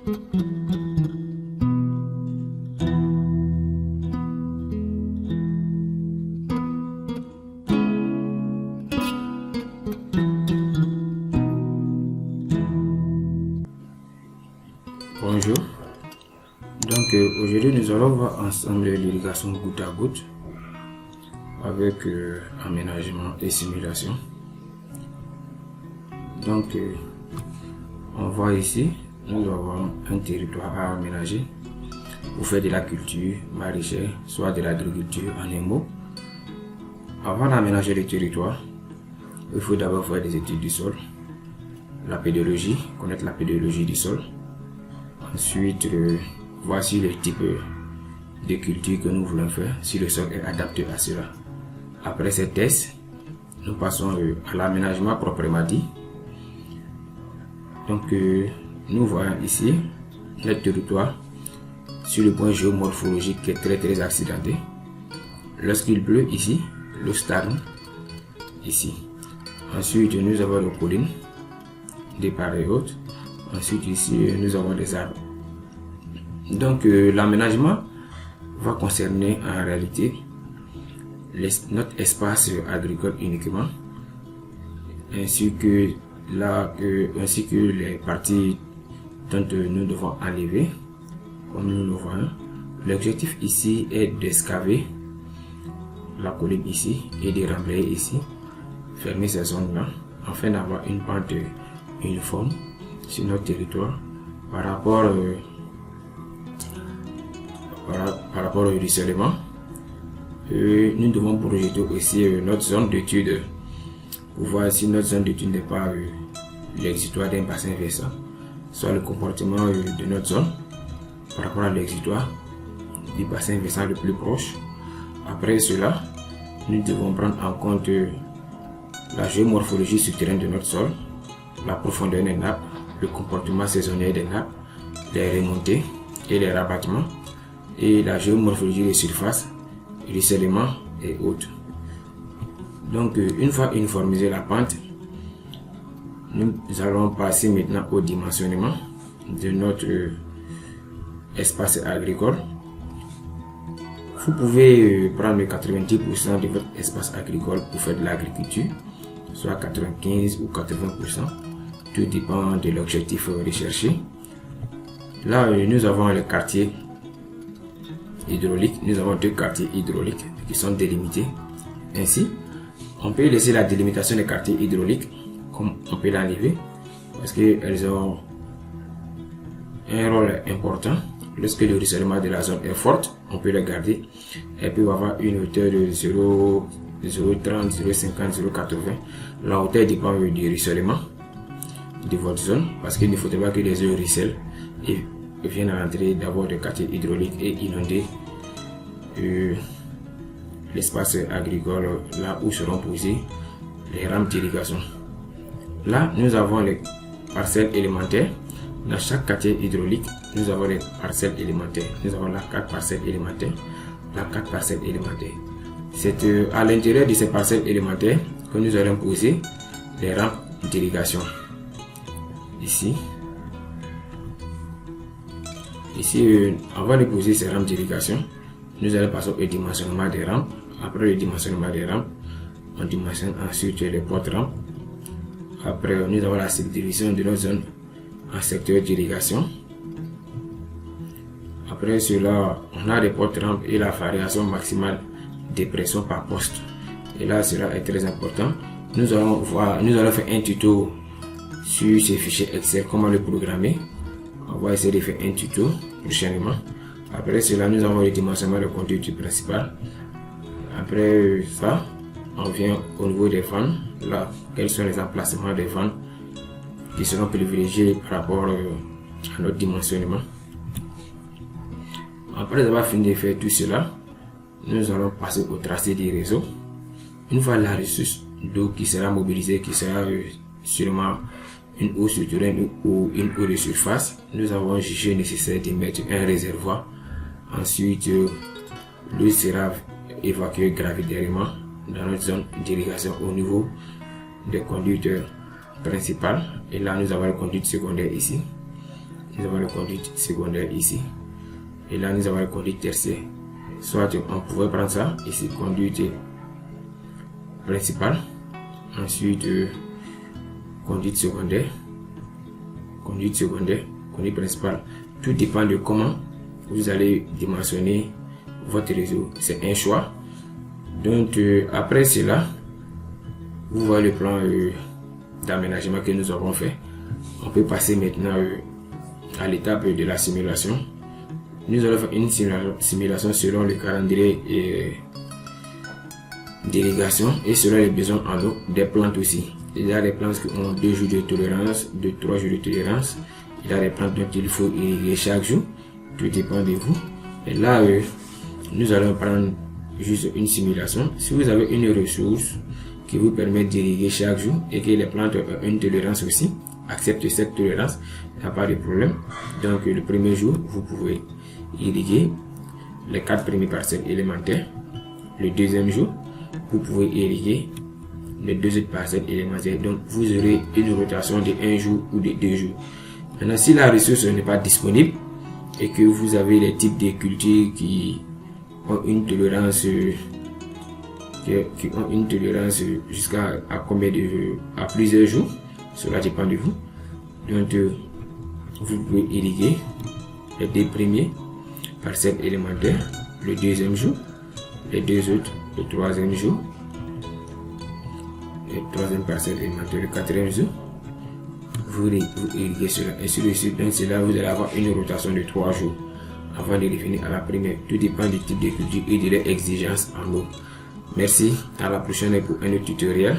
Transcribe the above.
Bonjour, donc aujourd'hui nous allons voir ensemble l'irrigation goutte à goutte avec aménagement et simulation. Donc on voit ici, nous avons un territoire à aménager pour faire de la culture maraîchère, soit de l'agriculture en un mot. Avant d'aménager le territoire, il faut d'abord faire des études du sol, la pédologie, connaître la pédologie du sol. Ensuite, voici le type de culture que nous voulons faire, si le sol est adapté à cela. Après ces tests, nous passons à l'aménagement proprement dit. Donc, nous voyons ici le territoire sur le point géomorphologique qui est très accidenté. Lorsqu'il pleut ici, l'eau stagne ici. Ensuite, nous avons les collines, des part et autres. Ensuite ici nous avons des arbres. Donc l'aménagement va concerner en réalité notre espace agricole uniquement, ainsi que les parties dont nous devons enlever, comme nous le voyons. L'objectif ici est d'excaver la colline ici et de remblayer ici, fermer ces zones là afin d'avoir une pente uniforme sur notre territoire par rapport au ruissellement. Nous devons projeter aussi notre zone d'étude pour voir si notre zone d'étude n'est pas l'exutoire d'un bassin versant, soit le comportement de notre zone par rapport à l'exutoire du bassin versant le plus proche. Après cela, nous devons prendre en compte la géomorphologie souterraine de notre sol, la profondeur des nappes, le comportement saisonnier des nappes, les remontées et les rabattements, et la géomorphologie des surfaces, ruissellement et autres. Donc une fois uniformisé la pente, nous allons passer maintenant au dimensionnement de notre espace agricole. Vous pouvez prendre 90% de votre espace agricole pour faire de l'agriculture, soit 95 ou 80%. Tout dépend de l'objectif recherché. Là, nous avons le quartier hydraulique. Nous avons deux quartiers hydrauliques qui sont délimités. Ainsi, on peut laisser la délimitation des quartiers hydrauliques comme on peut l'enlever parce qu'elles ont un rôle important. Lorsque le ruissellement de la zone est fort, on peut les garder. Elles peuvent avoir une hauteur de 0,30, 0,50, 0,80. La hauteur dépend du ruissellement de votre zone, parce qu'il ne faudrait pas que les eaux ruissellent et viennent à l'entrée d'avoir des quartiers hydrauliques et inonder l'espace agricole là où seront posées les rampes d'irrigation. Là, nous avons les parcelles élémentaires. Dans chaque quartier hydraulique, nous avons les parcelles élémentaires. Nous avons la 4 parcelles élémentaires, la 4 parcelles élémentaires. C'est à l'intérieur de ces parcelles élémentaires que nous allons poser les rampes d'irrigation. Ici, avant de poser ces rampes d'irrigation, nous allons passer au dimensionnement des rampes. Après le dimensionnement des rampes, on dimensionne ensuite les portes-rampes. Après, nous avons la subdivision de nos zones en secteur d'irrigation. Après cela, on a les portes-rampes et la variation maximale de pression par poste. Et là, cela est très important. Nous allons faire un tuto sur ces fichiers Excel, comment le programmer. On va essayer de faire un tuto prochainement. Après cela, nous avons le dimensionnement de conduite principal. Après ça, on vient au niveau des vannes. Là, quels sont les emplacements des vannes qui seront privilégiés par rapport à notre dimensionnement. Après avoir fini de faire tout cela, nous allons passer au tracé des réseaux. Une fois la ressource d'eau qui sera mobilisée, qui sera sûrement une eau souterraine ou une eau de surface, nous avons jugé nécessaire de mettre un réservoir. Ensuite, l'eau sera évacuée gravitairement dans notre zone d'irrigation au niveau des conduites principales. Et là, nous avons les conduites secondaires ici. nous avons le conduite secondaire ici. Et là, nous avons le conduite tertiaire. Soit on pouvait prendre ça, ici, conduite principale. Ensuite, conduite secondaire. Conduite secondaire, conduite principale. Tout dépend de comment vous allez dimensionner votre réseau. C'est un choix. Donc, après cela, vous voyez le plan d'aménagement que nous avons fait. On peut passer maintenant à l'étape de la simulation. Nous allons faire une simulation selon le calendrier d'irrigation et selon les besoins en eau des plantes aussi. Il y a des plantes qui ont 2 jours de tolérance, 3 jours de tolérance. Il y a des plantes dont il faut irriguer chaque jour. Tout dépend de vous. Et là, nous allons prendre juste une simulation. Si vous avez une ressource qui vous permet d'irriguer chaque jour et que les plantes ont une tolérance aussi, acceptez cette tolérance, il n'y a pas de problème. Donc le premier jour, vous pouvez irriguer les 4 premières parcelles élémentaires. Le deuxième jour, vous pouvez irriguer les 2 autres parcelles élémentaires. Donc vous aurez une rotation de 1 jour ou de 2 jours. Maintenant, si la ressource n'est pas disponible et que vous avez les types de cultures qui ont une tolérance jusqu'à combien de à plusieurs jours, cela dépend de vous. Donc vous pouvez irriguer les 2 premiers parcelles élémentaires le deuxième jour, les 2 autres le troisième jour, les 3e parcelle élémentaire le 4e jour. Vous irriguez cela et sur le suite. Donc c'est là vous allez avoir une rotation de 3 jours avant de revenir à la première. Tout dépend du type de culture et de leur exigence en eau. Merci, à la prochaine pour un autre tutoriel.